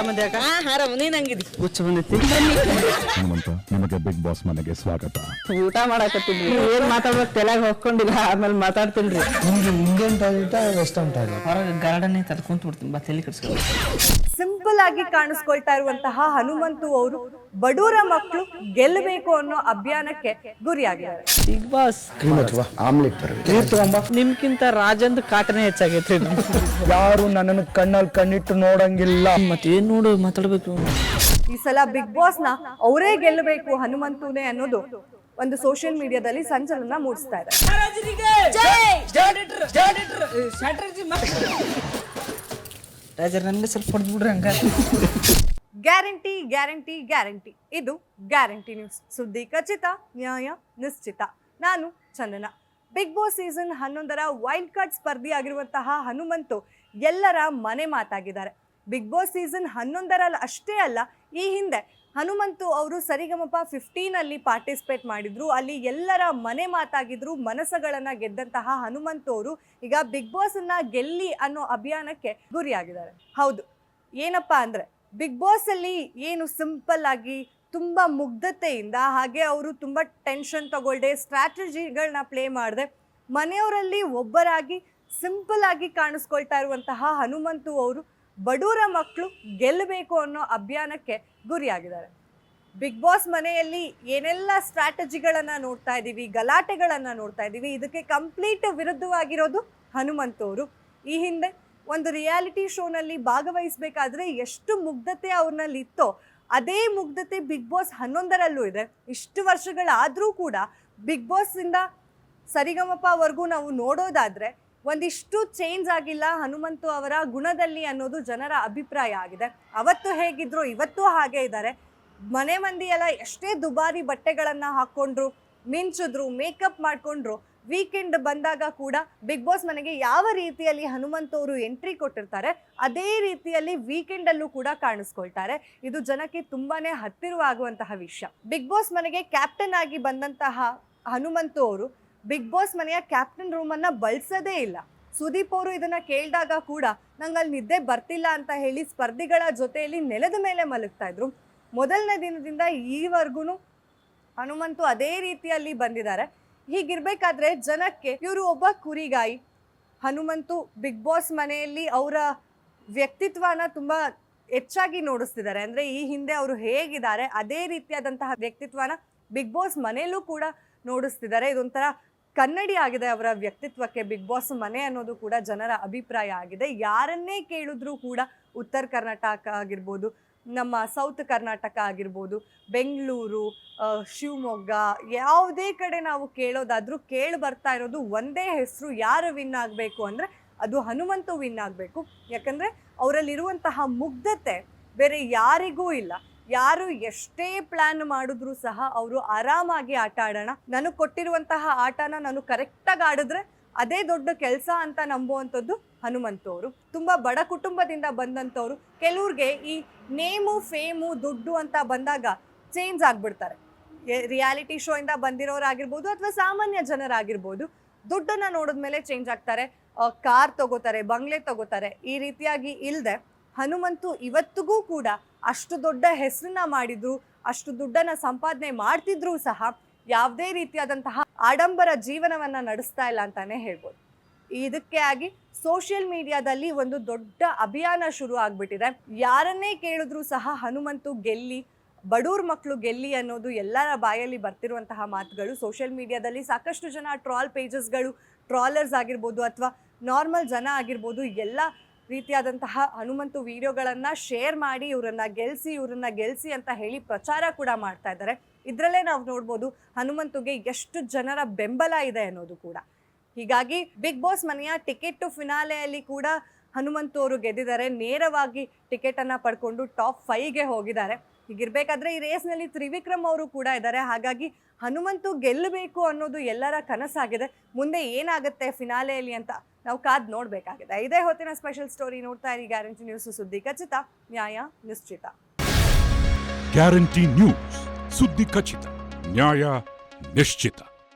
ಆರಾಮದ ಯಾಕ ಆರಾಮ ನೀನ್ ಹಂಗಿದಿ ಹುಚ್ಚ ಬಂದೈತಿ ಹನುಮಂತ ನಿಮಗೆ ಬಿಗ್ ಬಾಸ್ ಮನೆಗೆ ಸ್ವಾಗತ. ಊಟ ಮಾಡಾಕತ್ತೀನ್ರಿ ಏನ್ ಮಾತಾಡ್ಬೇಕು ತಲೆಯಾಗ ಹೊಕ್ಕೊಂಡಿಲ್ಲ ಆಮೇಲೆ ಮಾತಾಡ್ತೀನ್ರಿ. ನಿಮ್ಗೆ ಇಂಡಿಯನ್ ಟಾಯ್ಲೆಟ್ ವೆಸ್ಟರ್ನ್ ಟಾಯ್ಲೆಟ್? ಹೊರಗೆ ಗಾರ್ಡನ್ ಐತೆ ಅದು ಕುಂತ ಬಿಡ್ತೀನಿ ಬಾ ತಲೆ ಕೆಡಿಸ್ಕೊ. ಸಿಂಪಲ್ ಆಗಿ ಕಾಣಿಸ್ಕೊಳ್ತಾ ಇರುವಂತಹ ಹನುಮಂತು ಅವರು ಬಡೂರ ಮಕ್ಕಳು ಗೆಲ್ಲಬೇಕು ಅನ್ನೋ ಅಭಿಯಾನಕ್ಕೆ ಗುರಿಯಾಗಿದ್ದಾರೆ. ಬಿಗ್ ಬಾಸ್ ಕ್ರೀಮ್ ಅಥವಾ ಆಮ್ಲೆಟ್ ತಗೊಂಬ. ನಿಮ್ಕಿಂತ ರಾಜಂದ್ ಕಾಟನೇ ಹೆಚ್ಚಾಗೈತ್ರಿ. ಯಾರು ನನ್ನನ್ನು ಕಣ್ಣಲ್ಲಿ ಕಣ್ಣಿಟ್ಟು ನೋಡಂಗಿಲ್ಲ. ಮತ್ತೆ ಏನ್ ನೋಡು ಮಾತಾಡ್ಬೇಕು. ಈ ಸಲ ಬಿಗ್ ಬಾಸ್ ನ ಅವರೇ ಗೆಲ್ಲಬೇಕು ಹನುಮಂತುನೇ ಅನ್ನೋದು ಒಂದು ಸೋಷಿಯಲ್ ಮೀಡಿಯಾದಲ್ಲಿ ಸಂಚಲನ ಮೂಡಿಸ್ತಾ ಇದೆ. ನನಗೆ ಸ್ವಲ್ಪ ಹೊಡೆದ್ಬಿಡ್ರಿ ಹಂಗ. ಗ್ಯಾರಂಟಿ ಗ್ಯಾರಂಟಿ ಗ್ಯಾರಂಟಿ, ಇದು ಗ್ಯಾರಂಟಿ ನ್ಯೂಸ್. ಸುದ್ದಿ ಖಚಿತ, ನ್ಯಾಯ ನಿಶ್ಚಿತ. ನಾನು ಚಂದನ. ಬಿಗ್ ಬಾಸ್ ಸೀಸನ್ 11ರ ವೈಲ್ಡ್ ಕಾರ್ಡ್ ಸ್ಪರ್ಧಿಯಾಗಿರುವಂತಹ ಹನುಮಂತು ಎಲ್ಲರ ಮನೆ ಮಾತಾಗಿದ್ದಾರೆ. ಬಿಗ್ ಬಾಸ್ ಸೀಸನ್ 11ರಲ್ಲಿ ಅಷ್ಟೇ ಅಲ್ಲ, ಈ ಹಿಂದೆ ಹನುಮಂತು ಅವರು ಸರಿಗಮಪ 15 ಪಾರ್ಟಿಸಿಪೇಟ್ ಮಾಡಿದ್ರು. ಅಲ್ಲಿ ಎಲ್ಲರ ಮನೆ ಮಾತಾಗಿದ್ರು. ಮನಸ್ಸುಗಳನ್ನ ಗೆದ್ದಂತಹ ಹನುಮಂತು ಅವರು ಈಗ ಬಿಗ್ ಬಾಸ್ ಅನ್ನ ಗೆಲ್ಲಿ ಅನ್ನೋ ಅಭಿಯಾನಕ್ಕೆ ಗುರಿಯಾಗಿದ್ದಾರೆ. ಹೌದು, ಏನಪ್ಪಾ ಅಂದ್ರೆ ಬಿಗ್ ಬಾಸ್ ಅಲ್ಲಿ ಏನು ಸಿಂಪಲ್ ಆಗಿ ತುಂಬಾ ಮುಗ್ಧತೆಯಿಂದ, ಹಾಗೆ ಅವರು ತುಂಬಾ ಟೆನ್ಷನ್ ತಗೊಳ್ದೆ ಸ್ಟ್ರಾಟಜಿಗಳನ್ನ ಪ್ಲೇ ಮಾಡದೆ ಮನೆಯವರಲ್ಲಿ ಒಬ್ಬರಾಗಿ ಸಿಂಪಲ್ ಆಗಿ ಕಾಣಿಸ್ಕೊಳ್ತಾ ಇರುವಂತಹ ಹನುಮಂತು ಅವರು ಬಡೂರ ಮಕ್ಕಳು ಗೆಲ್ಲಬೇಕು ಅನ್ನೋ ಅಭಿಯಾನಕ್ಕೆ ಗುರಿಯಾಗಿದ್ದಾರೆ. ಬಿಗ್ ಬಾಸ್ ಮನೆಯಲ್ಲಿ ಏನೆಲ್ಲ ಸ್ಟ್ರಾಟಜಿಗಳನ್ನು ನೋಡ್ತಾ ಇದ್ದೀವಿ, ಗಲಾಟೆಗಳನ್ನು ನೋಡ್ತಾ ಇದ್ದೀವಿ, ಇದಕ್ಕೆ ಕಂಪ್ಲೀಟ್ ವಿರುದ್ಧವಾಗಿರೋದು ಹನುಮಂತು ಅವರು. ಈ ಹಿಂದೆ ಒಂದು ರಿಯಾಲಿಟಿ ಶೋನಲ್ಲಿ ಭಾಗವಹಿಸಬೇಕಾದ್ರೆ ಎಷ್ಟು ಮುಗ್ಧತೆ ಅವ್ರನ್ನಲ್ಲಿ ಇತ್ತೋ ಅದೇ ಮುಗ್ಧತೆ ಬಿಗ್ ಬಾಸ್ 11ರಲ್ಲೂ ಇದೆ. ಇಷ್ಟು ವರ್ಷಗಳಾದರೂ ಕೂಡ ಬಿಗ್ ಬಾಸಿಂದ ಸರಿಗಮಪವರೆಗೂ ನಾವು ನೋಡೋದಾದರೆ ಒಂದಿಷ್ಟು ಚೇಂಜ್ ಆಗಿಲ್ಲ ಹನುಮಂತು ಅವರ ಗುಣದಲ್ಲಿ ಅನ್ನೋದು ಜನರ ಅಭಿಪ್ರಾಯ ಆಗಿದೆ. ಅವತ್ತು ಹೇಗಿದ್ರು ಇವತ್ತು ಹಾಗೆ ಇದ್ದಾರೆ. ಮನೆ ಮಂದಿ ಎಲ್ಲ ಎಷ್ಟೇ ದುಬಾರಿ ಬಟ್ಟೆಗಳನ್ನು ಹಾಕ್ಕೊಂಡ್ರು, ಮಿಂಚಿದ್ರು, ಮೇಕಪ್ ಮಾಡಿಕೊಂಡ್ರು, ವೀಕೆಂಡ್ ಬಂದಾಗ ಕೂಡ ಬಿಗ್ ಬಾಸ್ ಮನೆಗೆ ಯಾವ ರೀತಿಯಲ್ಲಿ ಹನುಮಂತು ಅವರು ಎಂಟ್ರಿ ಕೊಟ್ಟಿರ್ತಾರೆ ಅದೇ ರೀತಿಯಲ್ಲಿ ವೀಕೆಂಡಲ್ಲೂ ಕೂಡ ಕಾಣಿಸ್ಕೊಳ್ತಾರೆ. ಇದು ಜನಕ್ಕೆ ತುಂಬಾನೇ ಹತ್ತಿರವಾಗುವಂತಹ ವಿಷಯ. ಬಿಗ್ ಬಾಸ್ ಮನೆಗೆ ಕ್ಯಾಪ್ಟನ್ ಆಗಿ ಬಂದಂತಹ ಹನುಮಂತು ಅವರು ಬಿಗ್ ಬಾಸ್ ಮನೆಯ ಕ್ಯಾಪ್ಟನ್ ರೂಮನ್ನ ಬಳಸೋದೇ ಇಲ್ಲ. ಸುದೀಪ್ ಅವರು ಇದನ್ನ ಕೇಳಿದಾಗ ಕೂಡ ನಂಗೆ ಅಲ್ಲಿ ನಿದ್ದೆ ಬರ್ತಿಲ್ಲ ಅಂತ ಹೇಳಿ ಸ್ಪರ್ಧಿಗಳ ಜೊತೆಯಲ್ಲಿ ನೆಲದ ಮೇಲೆ ಮಲಗ್ತಾ ಇದ್ರು. ಮೊದಲನೇ ದಿನದಿಂದ ಈವರೆಗೂ ಹನುಮಂತು ಅದೇ ರೀತಿಯಲ್ಲಿ ಬಂದಿದ್ದಾರೆ. ಹೀಗಿರ್ಬೇಕಾದ್ರೆ ಜನಕ್ಕೆ ಇವರು ಒಬ್ಬ ಕುರಿಗಾಯಿ. ಹನುಮಂತು ಬಿಗ್ ಬಾಸ್ ಮನೆಯಲ್ಲಿ ಅವರ ವ್ಯಕ್ತಿತ್ವನ ತುಂಬ ಹೆಚ್ಚಾಗಿ ನೋಡಿಸ್ತಿದ್ದಾರೆ. ಅಂದರೆ ಈ ಹಿಂದೆ ಅವರು ಹೇಗಿದ್ದಾರೆ ಅದೇ ರೀತಿಯಾದಂತಹ ವ್ಯಕ್ತಿತ್ವನ ಬಿಗ್ ಬಾಸ್ ಮನೆಯಲ್ಲೂ ಕೂಡ ನೋಡಿಸ್ತಿದ್ದಾರೆ. ಇದೊಂಥರ ಕನ್ನಡಿ ಆಗಿದೆ ಅವರ ವ್ಯಕ್ತಿತ್ವಕ್ಕೆ ಬಿಗ್ ಬಾಸ್ ಮನೆ ಅನ್ನೋದು ಕೂಡ ಜನರ ಅಭಿಪ್ರಾಯ ಆಗಿದೆ. ಯಾರನ್ನೇ ಕೇಳಿದ್ರೂ ಕೂಡ ಉತ್ತರ ಕರ್ನಾಟಕ ಆಗಿರ್ಬೋದು, ನಮ್ಮ ಸೌತ್ ಕರ್ನಾಟಕ ಆಗಿರ್ಬೋದು, ಬೆಂಗಳೂರು, ಶಿವಮೊಗ್ಗ, ಯಾವುದೇ ಕಡೆ ನಾವು ಕೇಳೋದಾದರೂ ಕೇಳಿ ಬರ್ತಾ ಇರೋದು ಒಂದೇ ಹೆಸರು. ಯಾರು ವಿನ್ ಆಗಬೇಕು ಅಂದರೆ ಅದು ಹನುಮಂತು ವಿನ್ ಆಗಬೇಕು. ಯಾಕಂದರೆ ಅವರಲ್ಲಿರುವಂತಹ ಮುಗ್ಧತೆ ಬೇರೆ ಯಾರಿಗೂ ಇಲ್ಲ. ಯಾರು ಎಷ್ಟೇ ಪ್ಲ್ಯಾನ್ ಮಾಡಿದ್ರೂ ಸಹ ಅವರು ಆರಾಮಾಗಿ ಆಟ ಆಡೋಣ, ನನಗೆ ಕೊಟ್ಟಿರುವಂತಹ ಆಟನ ನಾನು ಕರೆಕ್ಟಾಗಿ ಆಡಿದ್ರೆ ಅದೇ ದೊಡ್ಡ ಕೆಲಸ ಅಂತ ನಂಬುವಂಥದ್ದು ಹನುಮಂತು ಅವರು. ತುಂಬ ಬಡ ಕುಟುಂಬದಿಂದ ಬಂದಂಥವ್ರು. ಕೆಲವ್ರಿಗೆ ಈ ನೇಮು, ಫೇಮು, ದುಡ್ಡು ಅಂತ ಬಂದಾಗ ಚೇಂಜ್ ಆಗಿಬಿಡ್ತಾರೆ. ರಿಯಾಲಿಟಿ ಶೋ ಇಂದ ಬಂದಿರೋರಾಗಿರ್ಬೋದು ಅಥವಾ ಸಾಮಾನ್ಯ ಜನರಾಗಿರ್ಬೋದು, ದುಡ್ಡನ್ನು ನೋಡಿದ್ಮೇಲೆ ಚೇಂಜ್ ಆಗ್ತಾರೆ. ಕಾರ್ ತಗೋತಾರೆ, ಬಂಗ್ಲೆ ತಗೋತಾರೆ. ಈ ರೀತಿಯಾಗಿ ಇಲ್ಲದೆ ಹನುಮಂತು ಇವತ್ತಿಗೂ ಕೂಡ ಅಷ್ಟು ದೊಡ್ಡ ಹೆಸರನ್ನ ಮಾಡಿದ್ರು, ಅಷ್ಟು ದುಡ್ಡನ್ನು ಸಂಪಾದನೆ ಮಾಡ್ತಿದ್ರು ಸಹ ಯಾವುದೇ ರೀತಿಯಾದಂತಹ ಆಡಂಬರ ಜೀವನವನ್ನು ನಡೆಸ್ತಾ ಇಲ್ಲ ಅಂತಾನೆ ಹೇಳ್ಬೋದು. ಇದಕ್ಕೆ ಆಗಿ ಸೋಷಿಯಲ್ ಮೀಡಿಯಾದಲ್ಲಿ ಒಂದು ದೊಡ್ಡ ಅಭಿಯಾನ ಶುರು ಆಗ್ಬಿಟ್ಟಿದೆ. ಯಾರನ್ನೇ ಕೇಳಿದ್ರು ಸಹ ಹನುಮಂತು ಗೆಲ್ಲಿ, ಬಡೂರ್ ಮಕ್ಕಳು ಗೆಲ್ಲಿ ಅನ್ನೋದು ಎಲ್ಲರ ಬಾಯಲ್ಲಿ ಬರ್ತಿರುವಂತಹ ಮಾತುಗಳು. ಸೋಷಿಯಲ್ ಮೀಡಿಯಾದಲ್ಲಿ ಸಾಕಷ್ಟು ಜನ ಟ್ರಾಲ್ ಪೇಜಸ್ಗಳು, ಟ್ರಾಲರ್ಸ್ ಆಗಿರ್ಬೋದು ಅಥವಾ ನಾರ್ಮಲ್ ಜನ ಆಗಿರ್ಬೋದು, ಎಲ್ಲ ರೀತಿಯಾದಂತಹ ಹನುಮಂತು ವಿಡಿಯೋಗಳನ್ನು ಶೇರ್ ಮಾಡಿ ಇವರನ್ನ ಗೆಲ್ಸಿ ಅಂತ ಹೇಳಿ ಪ್ರಚಾರ ಕೂಡ ಮಾಡ್ತಾ ಇದ್ದಾರೆ. ಇದರಲ್ಲೇ ನಾವು ನೋಡ್ಬೋದು ಹನುಮಂತುಗೆ ಎಷ್ಟು ಜನರ ಬೆಂಬಲ ಇದೆ ಅನ್ನೋದು ಕೂಡ. ಹೀಗಾಗಿ ಬಿಗ್ ಬಾಸ್ ಮನೆಯ ಟಿಕೆಟ್ ಟು ಫಿನಾಲೆಯಲ್ಲಿ ಕೂಡ ಹನುಮಂತು ಅವರು ಗೆದ್ದಿದ್ದಾರೆ. ನೇರವಾಗಿ ಟಿಕೆಟನ್ನು ಪಡ್ಕೊಂಡು ಟಾಪ್ 5ಗೆ ಹೋಗಿದ್ದಾರೆ. ಹೀಗಿರ್ಬೇಕಾದ್ರೆ ಈ ರೇಸ್ನಲ್ಲಿ ತ್ರಿವಿಕ್ರಮ್ ಅವರು ಕೂಡ ಇದ್ದಾರೆ. ಹಾಗಾಗಿ ಹನುಮಂತು ಗೆಲ್ಲಬೇಕು ಅನ್ನೋದು ಎಲ್ಲರ ಕನಸಾಗಿದೆ. ಮುಂದೆ ಏನಾಗುತ್ತೆ ಫಿನಾಲೆಯಲ್ಲಿ ಅಂತ ನಾವು ಕಾದ್ ನೋಡಬೇಕಾಗಿದೆ. ಇದೇ ಹೊತ್ತಿನ ಸ್ಪೆಷಲ್ ಸ್ಟೋರಿ. ನೋಡ್ತಾ ಇರಿ ಗ್ಯಾರಂಟಿ ನ್ಯೂಸ್. ಸುದ್ದಿ ಖಚಿತ, ನ್ಯಾಯ ನಿಶ್ಚಿತ. ಗ್ಯಾರಂಟಿ ನ್ಯೂಸ್, ಸುದ್ದಿ ಖಚಿತ, ನ್ಯಾಯ ನಿಶ್ಚಿತ.